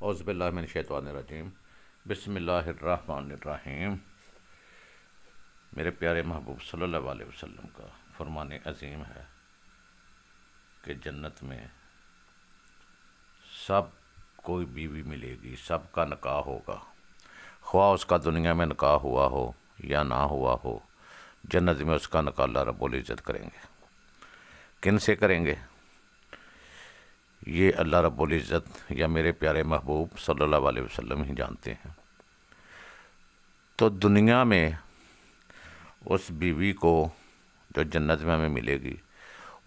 اعوذ باللہ من الشیطان الرجیم بسم اللہ الرحمن الرحیم۔ میرے پیارے محبوب صلی اللہ علیہ وسلم کا فرمان عظیم ہے کہ جنت میں سب کوئی بیوی ملے گی، سب کا نکاح ہوگا، خواہ اس کا دنیا میں نکاح ہوا ہو یا نہ ہوا ہو، جنت میں اس کا نکاح اللہ رب العزت کریں گے۔ کن سے کریں گے؟ یہ اللہ رب العزت یا میرے پیارے محبوب صلی اللہ علیہ وسلم ہی جانتے ہیں۔ تو دنیا میں اس بیوی کو جو جنت میں ہمیں ملے گی،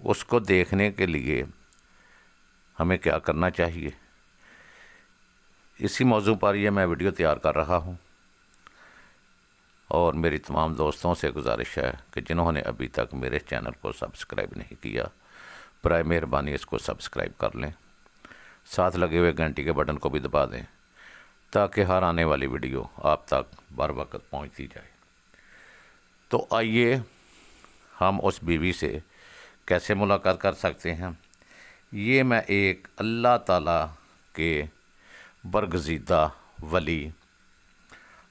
اس کو دیکھنے کے لیے ہمیں کیا کرنا چاہیے، اسی موضوع پر یہ میں ویڈیو تیار کر رہا ہوں، اور میری تمام دوستوں سے گزارش ہے کہ جنہوں نے ابھی تک میرے چینل کو سبسکرائب نہیں کیا، برائے مہربانی اس کو سبسکرائب کر لیں، ساتھ لگے ہوئے گھنٹی کے بٹن کو بھی دبا دیں تاکہ ہر آنے والی ویڈیو آپ تک بر وقت پہنچتی جائے۔ تو آئیے ہم اس بیوی سے کیسے ملاقات کر سکتے ہیں، یہ میں ایک اللہ تعالیٰ کے برگزیدہ ولی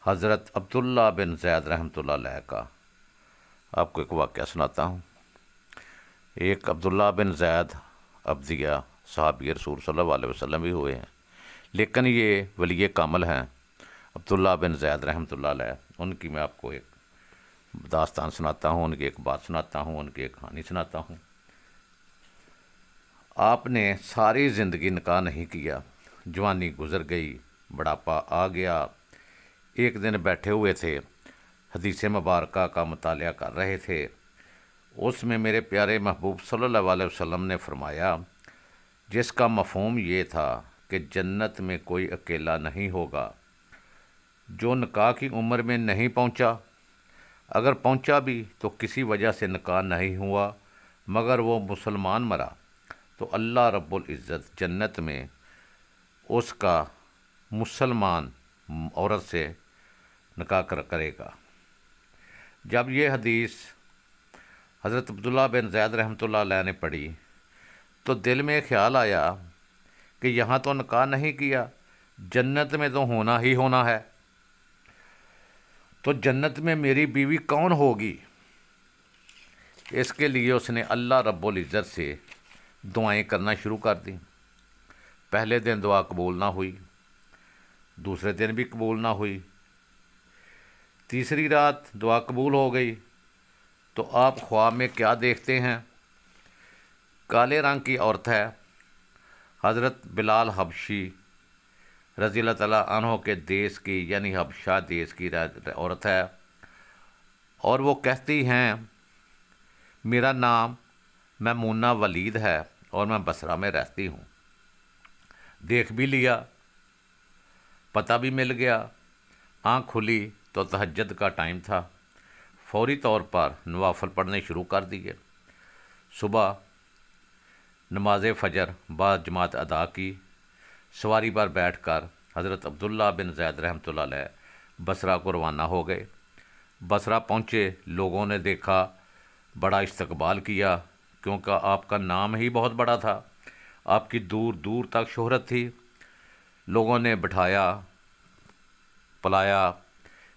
حضرت عبداللہ بن زید رحمۃ اللہ علیہ کا آپ کو ایک واقعہ سناتا ہوں۔ ایک عبداللہ بن زید عبدیہ صحابی رسول صلی اللہ علیہ وسلم بھی ہوئے ہیں، لیکن یہ ولی کامل ہیں عبداللہ بن زید رحمۃ اللہ علیہ۔ ان کی میں آپ کو ایک داستان سناتا ہوں، ان کی ایک بات سناتا ہوں، ان کی ایک کہانی سناتا ہوں۔ آپ نے ساری زندگی نکاح نہیں کیا، جوانی گزر گئی، بڑھاپا آ گیا۔ ایک دن بیٹھے ہوئے تھے، حدیث مبارکہ کا مطالعہ کر رہے تھے، اس میں میرے پیارے محبوب صلی اللہ علیہ وسلم نے فرمایا، جس کا مفہوم یہ تھا کہ جنت میں کوئی اکیلا نہیں ہوگا، جو نکاح کی عمر میں نہیں پہنچا، اگر پہنچا بھی تو کسی وجہ سے نکاح نہیں ہوا مگر وہ مسلمان مرا، تو اللہ رب العزت جنت میں اس کا مسلمان عورت سے نکاح کرے گا۔ جب یہ حدیث حضرت عبداللہ بن زید رحمۃ اللہ علیہ نے پڑھی تو دل میں خیال آیا کہ یہاں تو نکاح نہیں کیا، جنت میں تو ہونا ہی ہونا ہے، تو جنت میں میری بیوی کون ہوگی؟ اس کے لیے اس نے اللہ رب العزت سے دعائیں کرنا شروع کر دیں۔ پہلے دن دعا قبول نہ ہوئی، دوسرے دن بھی قبول نہ ہوئی، تیسری رات دعا قبول ہو گئی تو آپ خواب میں کیا دیکھتے ہیں؟ کالے رنگ کی عورت ہے، حضرت بلال حبشی رضی اللہ تعالیٰ عنہ کے دیس کی، یعنی حبشہ دیس کی عورت ہے، اور وہ کہتی ہیں میرا نام میمونہ ولید ہے اور میں بصرہ میں رہتی ہوں۔ دیکھ بھی لیا، پتہ بھی مل گیا، آنکھ کھلی تو تہجد کا ٹائم تھا، فوری طور پر نوافل پڑھنے شروع کر دیے۔ صبح نماز فجر بعد جماعت ادا کی، سواری پر بیٹھ کر حضرت عبداللہ بن زید رحمۃ اللہ علیہ بصرہ کو روانہ ہو گئے۔ بصرہ پہنچے، لوگوں نے دیکھا، بڑا استقبال کیا، کیونکہ آپ کا نام ہی بہت بڑا تھا، آپ کی دور دور تک شہرت تھی۔ لوگوں نے بٹھایا، پلایا،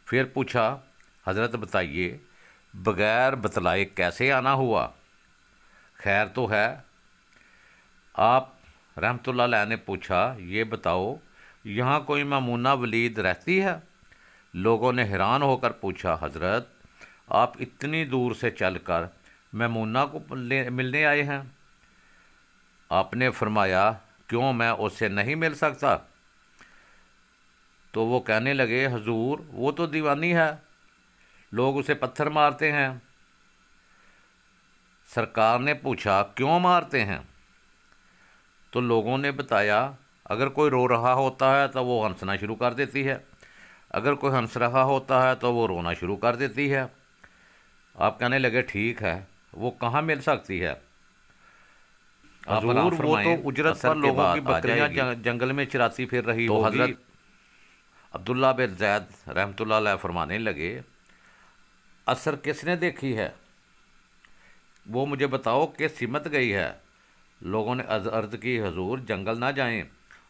پھر پوچھا حضرت بتائیے بغیر بتلائے کیسے آنا ہوا، خیر تو ہے؟ آپ رحمۃ اللہ علیہ نے پوچھا یہ بتاؤ یہاں کوئی میمونہ ولید رہتی ہے؟ لوگوں نے حیران ہو کر پوچھا حضرت آپ اتنی دور سے چل کر میمونہ کو ملنے آئے ہیں؟ آپ نے فرمایا کیوں، میں اس سے نہیں مل سکتا؟ تو وہ کہنے لگے حضور وہ تو دیوانی ہے، لوگ اسے پتھر مارتے ہیں۔ سرکار نے پوچھا کیوں مارتے ہیں؟ تو لوگوں نے بتایا اگر کوئی رو رہا ہوتا ہے تو وہ ہنسنا شروع کر دیتی ہے، اگر کوئی ہنس رہا ہوتا ہے تو وہ رونا شروع کر دیتی ہے۔ آپ کہنے لگے ٹھیک ہے، وہ کہاں مل سکتی ہے؟ حضور وہ تو اجرت پر لوگوں کی بکریاں جنگل میں چراتی پھر رہی ہوگی۔ حضرت عبداللہ بن زید رحمۃ اللہ علیہ فرمانے لگے اثر کس نے دیکھی ہے، وہ مجھے بتاؤ کہ سمت گئی ہے۔ لوگوں نے عرض کی حضور جنگل نہ جائیں،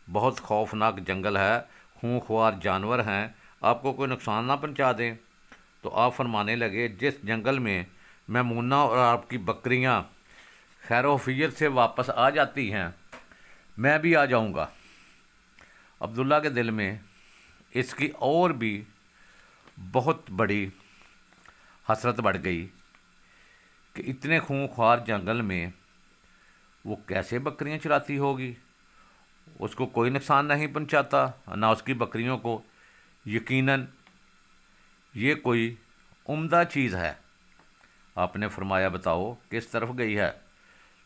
بہت خوفناک جنگل ہے، خونخوار جانور ہیں، آپ کو کوئی نقصان نہ پہنچا دیں۔ تو آپ فرمانے لگے جس جنگل میں میمونہ اور آپ کی بکریاں خیر و عافیت سے واپس آ جاتی ہیں، میں بھی آ جاؤں گا۔ عبداللہ کے دل میں اس کی اور بھی بہت بڑی حسرت بڑھ گئی کہ اتنے خونخوار جنگل میں وہ کیسے بکریاں چراتی ہوگی، اس کو کوئی نقصان نہیں پہنچاتا، نہ اس کی بکریوں کو۔ یقیناً یہ کوئی عمدہ چیز ہے۔ آپ نے فرمایا بتاؤ کس طرف گئی ہے؟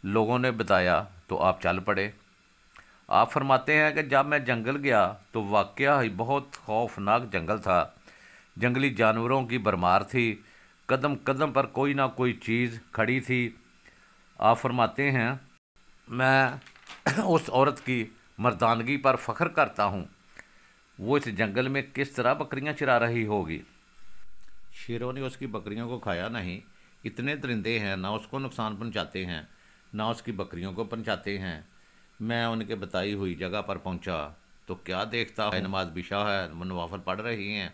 لوگوں نے بتایا تو آپ چل پڑے۔ آپ فرماتے ہیں کہ جب میں جنگل گیا تو واقعہ ہی بہت خوفناک جنگل تھا، جنگلی جانوروں کی بھرمار تھی، قدم قدم پر کوئی نہ کوئی چیز کھڑی تھی۔ آپ فرماتے ہیں میں اس عورت کی مردانگی پر فخر کرتا ہوں، وہ اس جنگل میں کس طرح بکریاں چرا رہی ہوگی۔ شیروں نے اس کی بکریوں کو کھایا نہیں، اتنے درندے ہیں، نہ اس کو نقصان پہنچاتے ہیں نہ اس کی بکریوں کو پہنچاتے ہیں۔ میں ان کے بتائی ہوئی جگہ پر پہنچا تو کیا دیکھتا ہوں، نماز بشا ہے، وہ نوافل پڑھ رہی ہیں۔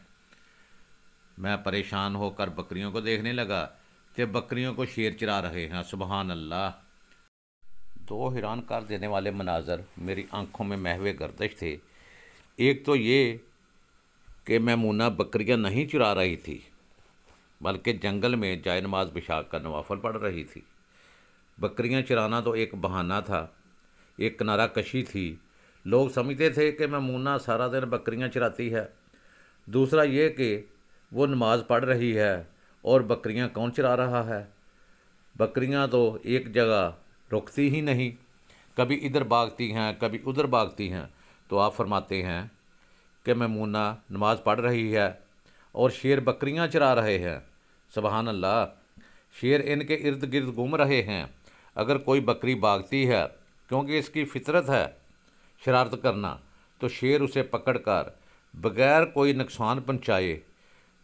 میں پریشان ہو کر بکریوں کو دیکھنے لگا کہ بکریوں کو شیر چرا رہے ہیں۔ سبحان اللہ! دو حیران کر دینے والے مناظر میری آنکھوں میں محو گردش تھے۔ ایک تو یہ کہ میمونہ بکریاں نہیں چرا رہی تھی بلکہ جنگل میں جائے نماز بچھا کر نوافل پڑھ رہی تھی۔ بکریاں چرانا تو ایک بہانہ تھا، ایک کنارہ کشی تھی۔ لوگ سمجھتے تھے کہ میمونہ سارا دن بکریاں چراتی ہے۔ دوسرا یہ کہ وہ نماز پڑھ رہی ہے اور بکریاں کون چرا رہا ہے؟ بکریاں تو ایک جگہ رکتی ہی نہیں، کبھی ادھر بھاگتی ہیں کبھی ادھر بھاگتی ہیں۔ تو آپ فرماتے ہیں کہ میمونہ نماز پڑھ رہی ہے اور شیر بکریاں چرا رہے ہیں۔ سبحان اللہ! شیر ان کے ارد گرد گھوم رہے ہیں۔ اگر کوئی بکری بھاگتی ہے کیونکہ اس کی فطرت ہے شرارت کرنا، تو شیر اسے پکڑ کر بغیر کوئی نقصان پہنچائے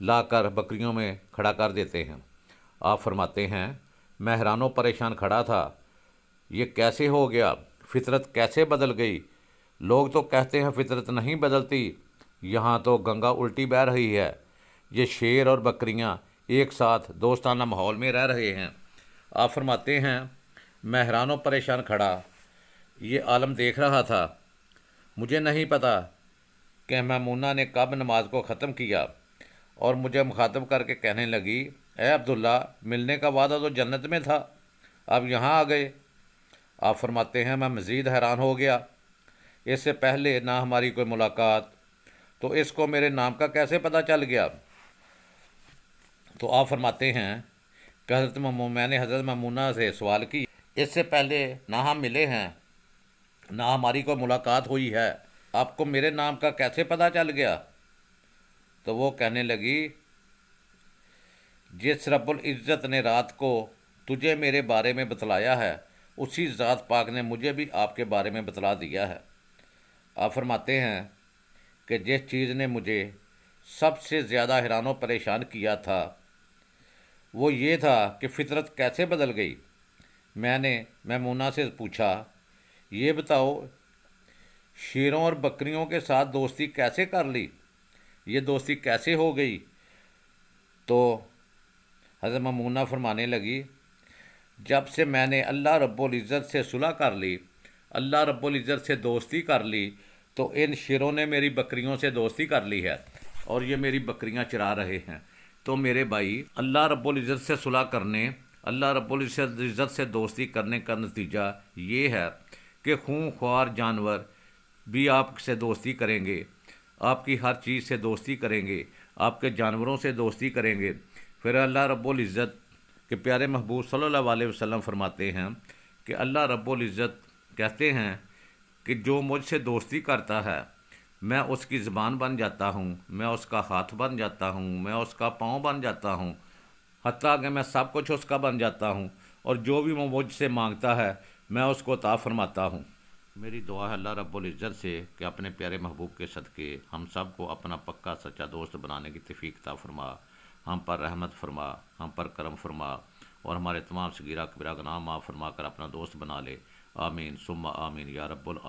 لا کر بکریوں میں کھڑا کر دیتے ہیں۔ آپ فرماتے ہیں میں حیران و پریشان کھڑا تھا، یہ کیسے ہو گیا؟ فطرت کیسے بدل گئی؟ لوگ تو کہتے ہیں فطرت نہیں بدلتی، یہاں تو گنگا الٹی بہہ رہی ہے۔ یہ شیر اور بکریاں ایک ساتھ دوستانہ ماحول میں رہ رہے ہیں۔ آپ فرماتے ہیں میں حیران و پریشان کھڑا یہ عالم دیکھ رہا تھا۔ مجھے نہیں پتا کہ میمونہ نے کب نماز کو ختم کیا اور مجھے مخاطب کر کے کہنے لگی اے عبداللہ، ملنے کا وعدہ تو جنت میں تھا، اب یہاں آ گئے۔ آپ فرماتے ہیں میں مزید حیران ہو گیا، اس سے پہلے نہ ہماری کوئی ملاقات، تو اس کو میرے نام کا کیسے پتہ چل گیا؟ تو آپ فرماتے ہیں کہ میں نے حضرت میمونہ سے سوال کی اس سے پہلے نہ ہم ملے ہیں نہ ہماری کوئی ملاقات ہوئی ہے، آپ کو میرے نام کا کیسے پتہ چل گیا؟ تو وہ کہنے لگی جس رب العزت نے رات کو تجھے میرے بارے میں بتلایا ہے، اسی ذات پاک نے مجھے بھی آپ کے بارے میں بتلا دیا ہے۔ آپ فرماتے ہیں کہ جس چیز نے مجھے سب سے زیادہ حیران و پریشان کیا تھا وہ یہ تھا کہ فطرت کیسے بدل گئی۔ میں نے میمونہ سے پوچھا یہ بتاؤ شیروں اور بکریوں کے ساتھ دوستی کیسے کر لی، یہ دوستی کیسے ہو گئی؟ تو حضرت میمونہ فرمانے لگی جب سے میں نے اللہ رب العزت سے صلح کر لی، اللہ رب العزت سے دوستی کر لی، تو ان شیروں نے میری بکریوں سے دوستی کر لی ہے اور یہ میری بکریاں چرا رہے ہیں۔ تو میرے بھائی، اللہ رب العزت سے صلح کرنے، اللہ رب العزت سے دوستی کرنے کا نتیجہ یہ ہے کہ خونخوار جانور بھی آپ سے دوستی کریں گے، آپ کی ہر چیز سے دوستی کریں گے، آپ کے جانوروں سے دوستی کریں گے۔ پھر اللہ رب العزت کے پیارے محبوب صلی اللہ علیہ وسلم فرماتے ہیں کہ اللہ رب العزت کہتے ہیں کہ جو مجھ سے دوستی کرتا ہے میں اس کی زبان بن جاتا ہوں، میں اس کا ہاتھ بن جاتا ہوں، میں اس کا پاؤں بن جاتا ہوں، حتیٰ کہ میں سب کچھ اس کا بن جاتا ہوں، اور جو بھی وہ مجھ سے مانگتا ہے میں اس کو عطا فرماتا ہوں۔ میری دعا ہے اللہ رب العزت سے کہ اپنے پیارے محبوب کے صدقے ہم سب کو اپنا پکا سچا دوست بنانے کی توفیق عطا فرما، ہم پر رحمت فرما، ہم پر کرم فرما، اور ہمارے تمام صغیرہ کبیرہ گناہ معاف فرما کر اپنا دوست بنا لے۔ آمین ثم آمین یا رب العالمین۔